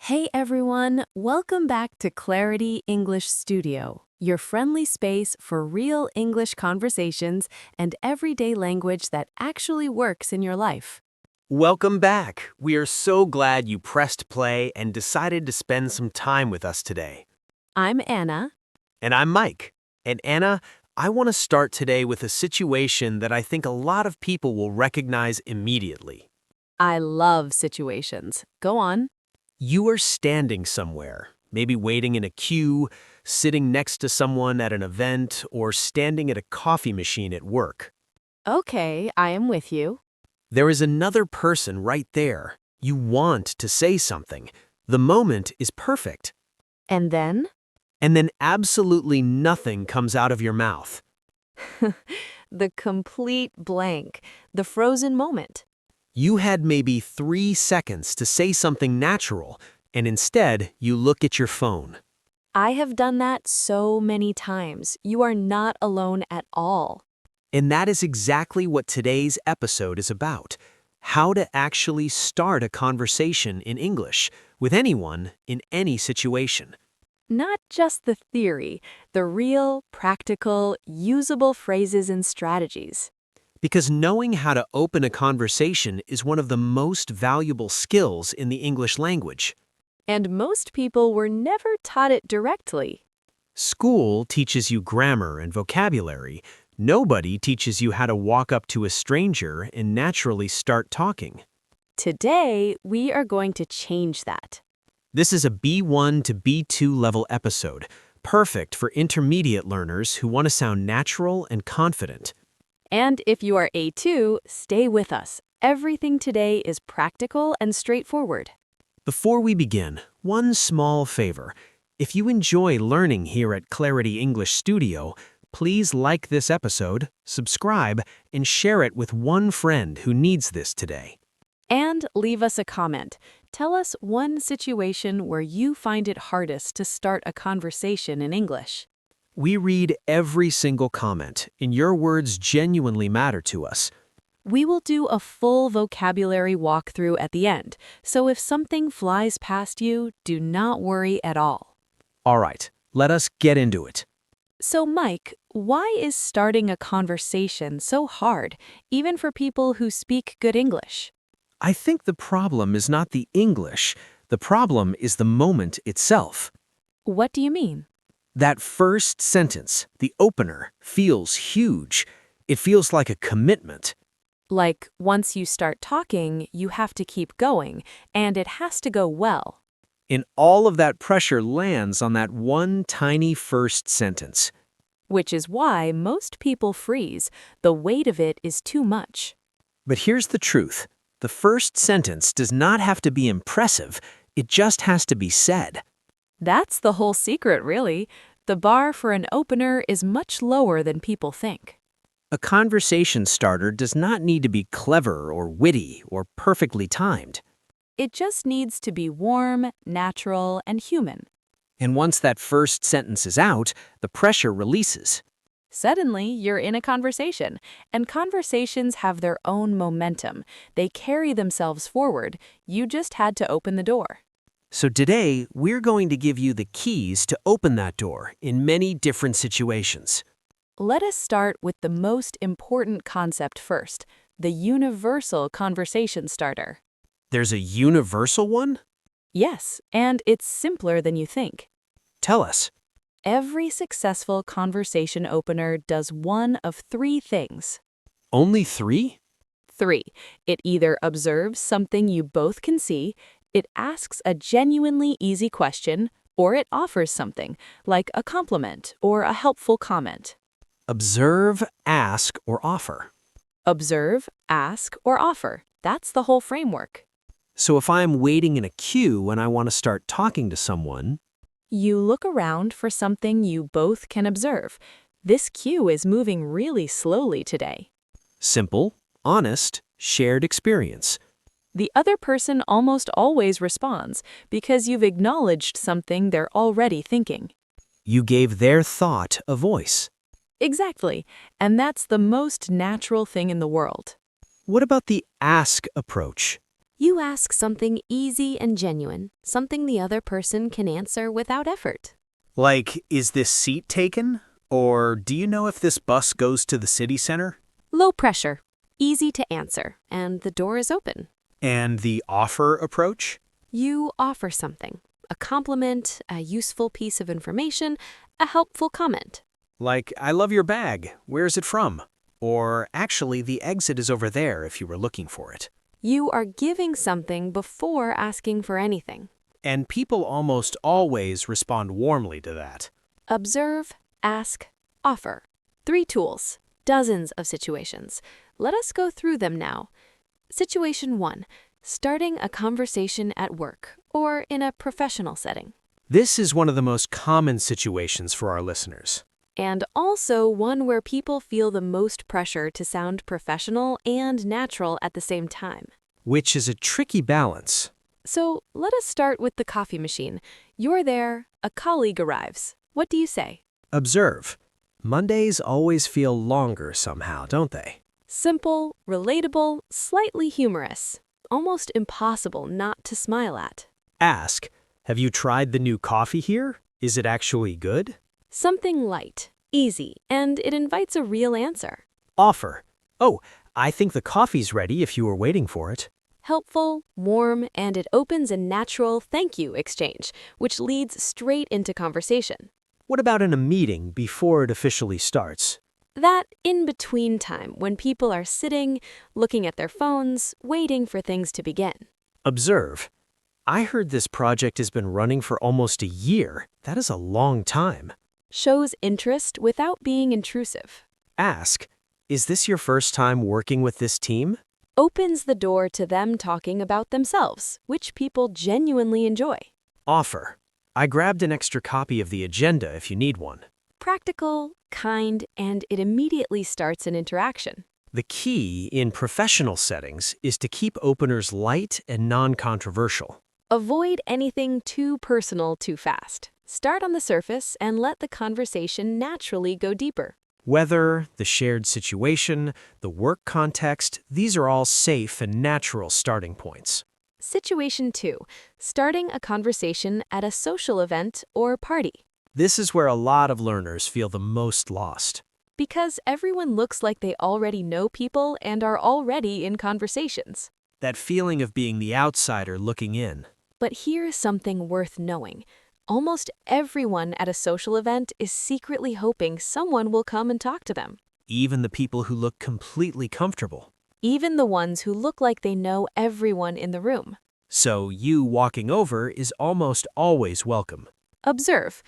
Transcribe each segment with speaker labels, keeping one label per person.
Speaker 1: Hey everyone, welcome back to Clarity English Studio, your friendly space for real English conversations and everyday language that actually works in your life.
Speaker 2: Welcome back. We are so glad you pressed play and decided to spend some time with us today.
Speaker 1: I'm Anna.
Speaker 2: And I'm Mike. And Anna, I want to start today with a situation that I think a lot of people will recognize immediately.
Speaker 1: I love situations. Go on.
Speaker 2: You are standing somewhere, maybe waiting in a queue, sitting next to someone at an event, or standing at a coffee machine at work.
Speaker 1: Okay, I am with you.
Speaker 2: There is another person right there. You want to say something. The moment is perfect.
Speaker 1: And then?
Speaker 2: And then absolutely nothing comes out of your mouth.
Speaker 1: The complete blank, the frozen moment.
Speaker 2: You had maybe 3 seconds to say something natural, and instead you look at your phone.
Speaker 1: I have done that so many times. You are not alone at all.
Speaker 2: And that is exactly what today's episode is about. How to actually start a conversation in English with anyone in any situation.
Speaker 1: Not just the theory, the real, practical, usable phrases and strategies.
Speaker 2: Because knowing how to open a conversation is one of the most valuable skills in the English language.
Speaker 1: And most people were never taught it directly.
Speaker 2: School teaches you grammar and vocabulary. Nobody teaches you how to walk up to a stranger and naturally start talking.
Speaker 1: Today, we are going to change that.
Speaker 2: This is a B1 to B2 level episode, perfect for intermediate learners who want to sound natural and confident.
Speaker 1: And if you are A2, stay with us. Everything today is practical and straightforward.
Speaker 2: Before we begin, one small favor. If you enjoy learning here at Clarity English Studio, please like this episode, subscribe, and share it with one friend who needs this today.
Speaker 1: And leave us a comment. Tell us one situation where you find it hardest to start a conversation in English.
Speaker 2: We read every single comment, and your words genuinely matter to us.
Speaker 1: We will do a full vocabulary walkthrough at the end, so if something flies past you, do not worry at all.
Speaker 2: All right, let us get into it.
Speaker 1: So Mike, why is starting a conversation so hard, even for people who speak good English?
Speaker 2: I think the problem is not the English. The problem is the moment itself.
Speaker 1: What do you mean?
Speaker 2: That first sentence, the opener, feels huge. It feels like a commitment.
Speaker 1: Like, once you start talking, you have to keep going, and it has to go well.
Speaker 2: And all of that pressure lands on that one tiny first sentence.
Speaker 1: Which is why most people freeze. The weight of it is too much.
Speaker 2: But here's the truth. The first sentence does not have to be impressive. It just has to be said.
Speaker 1: That's the whole secret, really. The bar for an opener is much lower than people think.
Speaker 2: A conversation starter does not need to be clever or witty or perfectly timed.
Speaker 1: It just needs to be warm, natural, and human.
Speaker 2: And once that first sentence is out, the pressure releases.
Speaker 1: Suddenly, you're in a conversation, and conversations have their own momentum. They carry themselves forward. You just had to open the door.
Speaker 2: So today, we're going to give you the keys to open that door in many different situations.
Speaker 1: Let us start with the most important concept first, the universal conversation starter.
Speaker 2: There's a universal one?
Speaker 1: Yes, and it's simpler than you think.
Speaker 2: Tell us.
Speaker 1: Every successful conversation opener does one of 3 things.
Speaker 2: Only 3?
Speaker 1: 3. It either observes something you both can see, it asks a genuinely easy question, or it offers something, like a compliment or a helpful comment.
Speaker 2: Observe, ask, or offer.
Speaker 1: Observe, ask, or offer. That's the whole framework.
Speaker 2: So if I'm waiting in a queue and I want to start talking to someone,
Speaker 1: You look around for something you both can observe. This queue is moving really slowly today.
Speaker 2: simple, honest, shared experience.
Speaker 1: The other person almost always responds because you've acknowledged something they're already thinking.
Speaker 2: You gave their thought a voice.
Speaker 1: Exactly, and that's the most natural thing in the world.
Speaker 2: What about the ask approach?
Speaker 1: You ask something easy and genuine, something the other person can answer without effort.
Speaker 2: Like, is this seat taken? Or do you know if this bus goes to the city center?
Speaker 1: Low pressure, easy to answer, and the door is open.
Speaker 2: And the offer approach?
Speaker 1: You offer something, a compliment, a useful piece of information, a helpful comment.
Speaker 2: Like, I love your bag. Where's it from? Or, actually, the exit is over there if you were looking for it.
Speaker 1: You are giving something before asking for anything.
Speaker 2: And people almost always respond warmly to that.
Speaker 1: Observe, ask, offer. 3 tools, dozens of situations. Let us go through them now. Situation 1. Starting a conversation at work or in a professional setting.
Speaker 2: This is one of the most common situations for our listeners.
Speaker 1: And also one where people feel the most pressure to sound professional and natural at the same time.
Speaker 2: Which is a tricky balance.
Speaker 1: So let us start with the coffee machine. You're there, a colleague arrives. What do you say?
Speaker 2: Observe. Mondays always feel longer somehow, don't they?
Speaker 1: Simple, relatable, slightly humorous. Almost impossible not to smile at.
Speaker 2: Ask, have you tried the new coffee here? Is it actually good?
Speaker 1: Something light, easy, and it invites a real answer.
Speaker 2: Offer. Oh, I think the coffee's ready if you were waiting for it.
Speaker 1: Helpful, warm, and it opens a natural thank you exchange, which leads straight into conversation.
Speaker 2: What about in a meeting before it officially starts?
Speaker 1: That in-between time when people are sitting, looking at their phones, waiting for things to begin.
Speaker 2: Observe. I heard this project has been running for almost a year. That is a long time.
Speaker 1: Shows interest without being intrusive.
Speaker 2: Ask, is this your first time working with this team?
Speaker 1: Opens the door to them talking about themselves, which people genuinely enjoy.
Speaker 2: Offer. I grabbed an extra copy of the agenda if you need one.
Speaker 1: Practical, kind, and it immediately starts an interaction.
Speaker 2: The key in professional settings is to keep openers light and non-controversial.
Speaker 1: Avoid anything too personal too fast. Start on the surface and let the conversation naturally go deeper.
Speaker 2: Weather, the shared situation, the work context, these are all safe and natural starting points.
Speaker 1: Situation 2. Starting a conversation at a social event or party.
Speaker 2: This is where a lot of learners feel the most lost.
Speaker 1: Because everyone looks like they already know people and are already in conversations.
Speaker 2: That feeling of being the outsider looking in.
Speaker 1: But here's something worth knowing. Almost everyone at a social event is secretly hoping someone will come and talk to them.
Speaker 2: Even the people who look completely comfortable.
Speaker 1: Even the ones who look like they know everyone in the room.
Speaker 2: So you walking over is almost always welcome.
Speaker 1: Observe.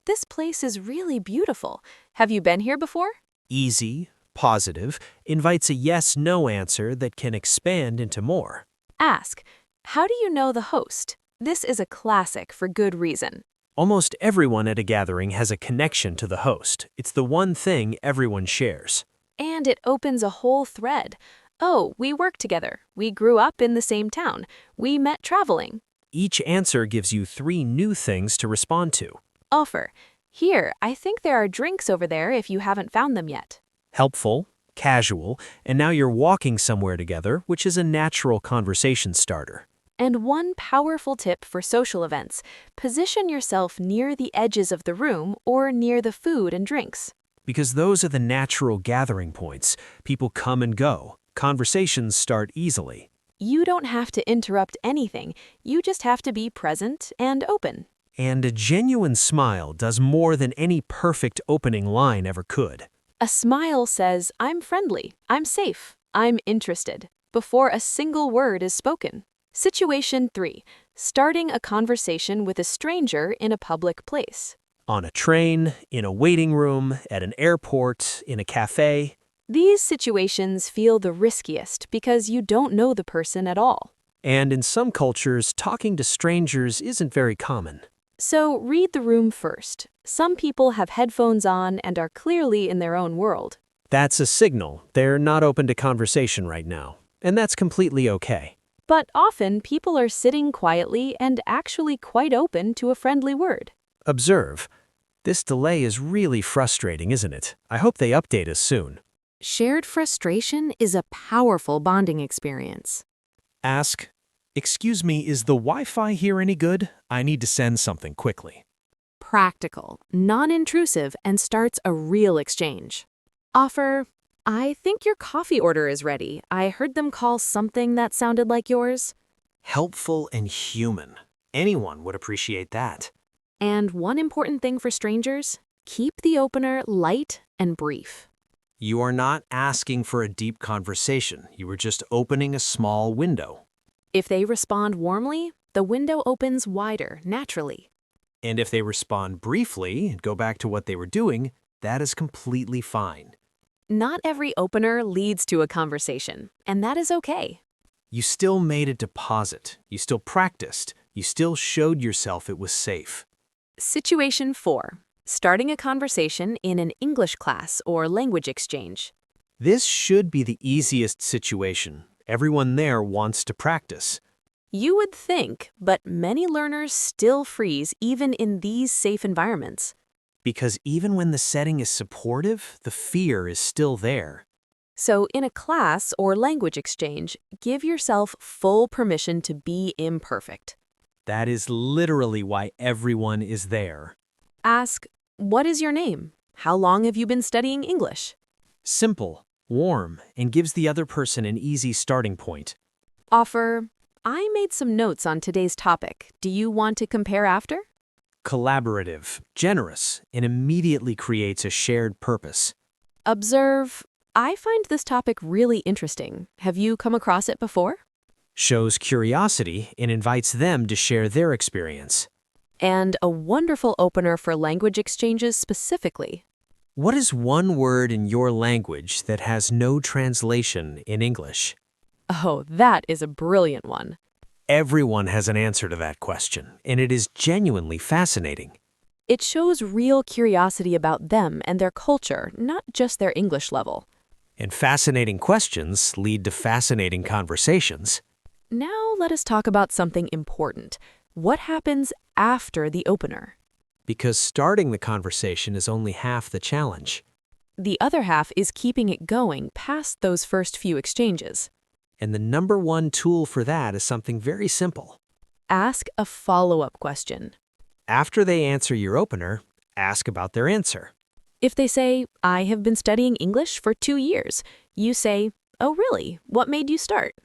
Speaker 1: This place is really beautiful. Have you been here before?
Speaker 2: Easy, positive, invites a yes-no answer that can expand into more.
Speaker 1: Ask, how do you know the host? This is a classic for good reason.
Speaker 2: Almost everyone at a gathering has a connection to the host. It's the one thing everyone shares.
Speaker 1: And it opens a whole thread. Oh, we work together. We grew up in the same town. We met traveling.
Speaker 2: Each answer gives you 3 new things to respond to.
Speaker 1: Offer. Here, I think there are drinks over there if you haven't found them yet.
Speaker 2: Helpful, casual, and now you're walking somewhere together, which is a natural conversation starter.
Speaker 1: And one powerful tip for social events, position yourself near the edges of the room or near the food and drinks.
Speaker 2: Because those are the natural gathering points. People come and go. Conversations start easily.
Speaker 1: You don't have to interrupt anything. You just have to be present and open.
Speaker 2: And a genuine smile does more than any perfect opening line ever could.
Speaker 1: A smile says, I'm friendly, I'm safe, I'm interested, before a single word is spoken. Situation 3. Starting a conversation with a stranger in a public place.
Speaker 2: On a train, in a waiting room, at an airport, in a cafe.
Speaker 1: These situations feel the riskiest because you don't know the person at all.
Speaker 2: And in some cultures, talking to strangers isn't very common.
Speaker 1: So read the room first. Some people have headphones on and are clearly in their own world.
Speaker 2: That's a signal. They're not open to conversation right now. And that's completely okay.
Speaker 1: But often people are sitting quietly and actually quite open to a friendly word.
Speaker 2: Observe. This delay is really frustrating, isn't it? I hope they update us soon.
Speaker 1: Shared frustration is a powerful bonding experience.
Speaker 2: Ask, Excuse me, is the Wi-Fi here any good? I need to send something quickly.
Speaker 1: Practical, non-intrusive, and starts a real exchange. Offer, I think your coffee order is ready. I heard them call something that sounded like yours.
Speaker 2: Helpful and human. Anyone would appreciate that.
Speaker 1: And one important thing for strangers, keep the opener light and brief.
Speaker 2: You are not asking for a deep conversation. You are just opening a small window.
Speaker 1: If they respond warmly, the window opens wider, naturally.
Speaker 2: And if they respond briefly and go back to what they were doing, that is completely fine.
Speaker 1: Not every opener leads to a conversation, and that is okay.
Speaker 2: You still made a deposit. You still practiced. You still showed yourself it was safe.
Speaker 1: Situation 4. Starting a conversation in an English class or language exchange.
Speaker 2: This should be the easiest situation. Everyone there wants to practice.
Speaker 1: You would think, but many learners still freeze even in these safe environments.
Speaker 2: Because even when the setting is supportive, the fear is still there.
Speaker 1: So in a class or language exchange, give yourself full permission to be imperfect.
Speaker 2: That is literally why everyone is there.
Speaker 1: Ask, what is your name? How long have you been studying English?
Speaker 2: Simple, warm, and gives the other person an easy starting point.
Speaker 1: Offer, I made some notes on today's topic. Do you want to compare after?
Speaker 2: Collaborative, generous, and immediately creates a shared purpose.
Speaker 1: Observe, I find this topic really interesting. Have you come across it before?
Speaker 2: Shows curiosity and invites them to share their experience.
Speaker 1: And a wonderful opener for language exchanges specifically.
Speaker 2: What is one word in your language that has no translation in English?
Speaker 1: Oh, that is a brilliant one.
Speaker 2: Everyone has an answer to that question, and it is genuinely fascinating.
Speaker 1: It shows real curiosity about them and their culture, not just their English level.
Speaker 2: And fascinating questions lead to fascinating conversations.
Speaker 1: Now let us talk about something important. What happens after the opener?
Speaker 2: Because starting the conversation is only half the challenge.
Speaker 1: The other half is keeping it going past those first few exchanges.
Speaker 2: And the number one tool for that is something very simple.
Speaker 1: Ask a follow-up question.
Speaker 2: After they answer your opener, ask about their answer.
Speaker 1: If they say, I have been studying English for 2 years, you say, oh really? What made you start?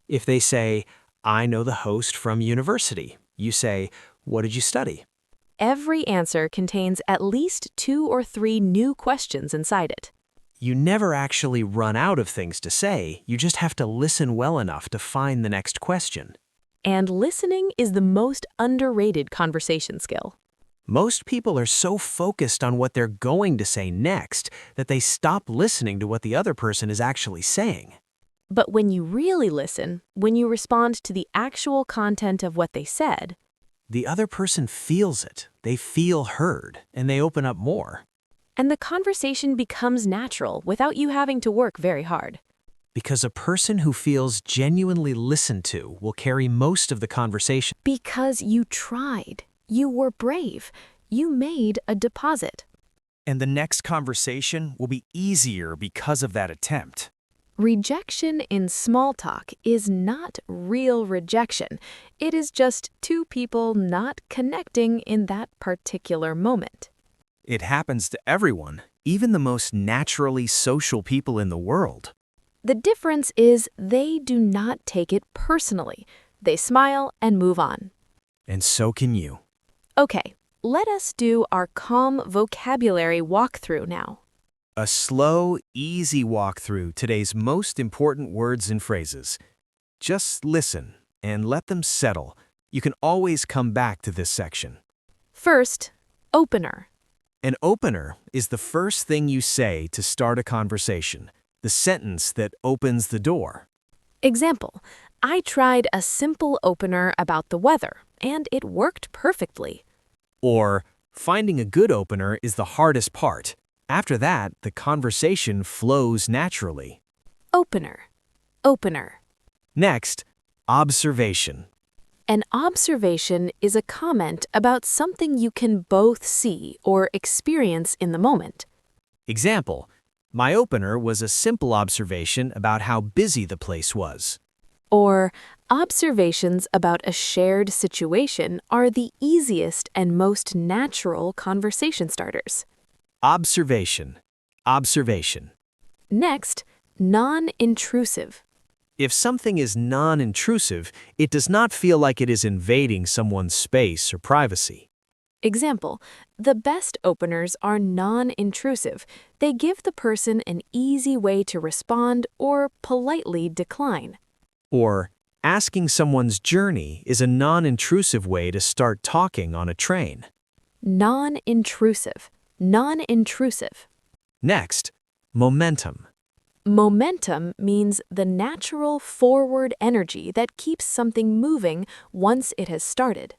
Speaker 2: If they say, I know the host from university, you say, what did you study?
Speaker 1: Every answer contains at least 2 or 3 new questions inside it.
Speaker 2: You never actually run out of things to say, you just have to listen well enough to find the next question.
Speaker 1: And listening is the most underrated conversation skill.
Speaker 2: Most people are so focused on what they're going to say next that they stop listening to what the other person is actually saying.
Speaker 1: But when you really listen, when you respond to the actual content of what they said,
Speaker 2: the other person feels it, they feel heard, and they open up more.
Speaker 1: and the conversation becomes natural without you having to work very hard.
Speaker 2: Because a person who feels genuinely listened to will carry most of the conversation.
Speaker 1: Because you tried. You were brave. You made a deposit.
Speaker 3: And the next conversation will be easier because of that attempt.
Speaker 1: Rejection in small talk is not real rejection. It is just 2 people not connecting in that particular moment.
Speaker 3: It happens to everyone, even the most naturally social people in the world.
Speaker 1: The difference is they do not take it personally. They smile and move on.
Speaker 3: And so can you.
Speaker 1: Okay, let us do our calm vocabulary walkthrough now.
Speaker 3: A slow, easy walk through today's most important words and phrases. Just listen and let them settle. You can always come back to this section.
Speaker 1: First, opener.
Speaker 3: An opener is the first thing you say to start a conversation, the sentence that opens the door.
Speaker 1: Example, I tried a simple opener about the weather, and it worked perfectly.
Speaker 3: Or, finding a good opener is the hardest part. After that, the conversation flows naturally.
Speaker 1: Opener. Opener.
Speaker 3: Next, observation.
Speaker 1: An observation is a comment about something you can both see or experience in the moment.
Speaker 3: Example, my opener was a simple observation about how busy the place was.
Speaker 1: Or, observations about a shared situation are the easiest and most natural conversation starters.
Speaker 3: Observation. Observation.
Speaker 1: Next, non-intrusive.
Speaker 3: If something is non-intrusive, it does not feel like it is invading someone's space or privacy.
Speaker 1: Example, the best openers are non-intrusive. They give the person an easy way to respond or politely decline.
Speaker 3: Or, asking someone's journey is a non-intrusive way to start talking on a train.
Speaker 1: Non-intrusive. Non-intrusive.
Speaker 3: Next, momentum.
Speaker 1: Momentum means the natural forward energy that keeps something moving once it has started.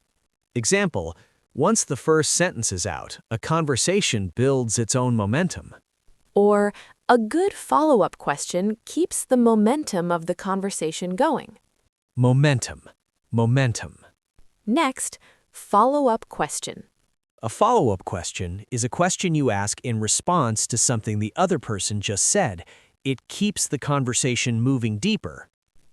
Speaker 3: Example, once the first sentence is out, a conversation builds its own momentum.
Speaker 1: Or, a good follow-up question keeps the momentum of the conversation going.
Speaker 3: Momentum. Momentum.
Speaker 1: Next, follow-up question.
Speaker 3: A follow-up question is a question you ask in response to something the other person just said. It keeps the conversation moving deeper.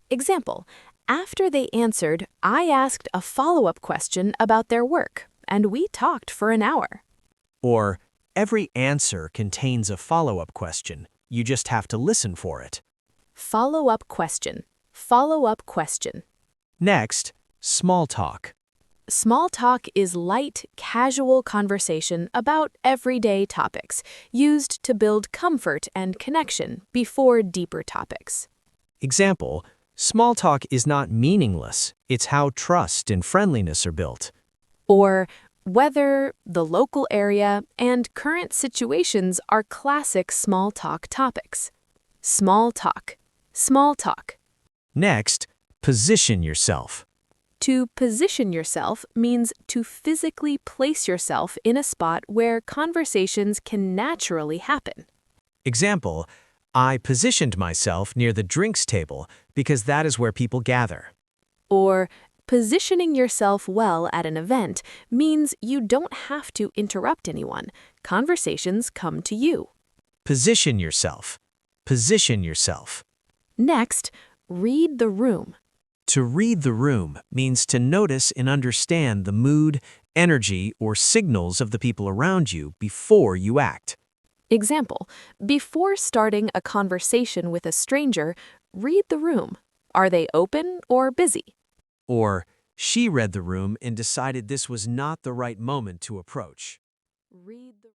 Speaker 1: Example, after they answered, I asked a follow-up question about their work, and we talked for an hour.
Speaker 3: Or, every answer contains a follow-up question. You just have to listen for it.
Speaker 1: Follow-up question. Follow-up question.
Speaker 3: Next, small talk.
Speaker 1: Small talk is light, casual conversation about everyday topics, used to build comfort and connection before deeper topics.
Speaker 3: Example, small talk is not meaningless. It's how trust and friendliness are built.
Speaker 1: Or, weather, the local area, and current situations are classic small talk topics. Small talk. Small talk.
Speaker 3: Next, position yourself.
Speaker 1: To position yourself means to physically place yourself in a spot where conversations can naturally happen.
Speaker 3: Example, I positioned myself near the drinks table because that is where people gather.
Speaker 1: Or, positioning yourself well at an event means you don't have to interrupt anyone. Conversations come to you.
Speaker 3: Position yourself. Position yourself.
Speaker 1: Next, read the room.
Speaker 3: To read the room means to notice and understand the mood, energy, or signals of the people around you before you act.
Speaker 1: Example, before starting a conversation with a stranger, read the room. Are they open or busy?
Speaker 3: Or, she read the room and decided this was not the right moment to approach.
Speaker 1: Read the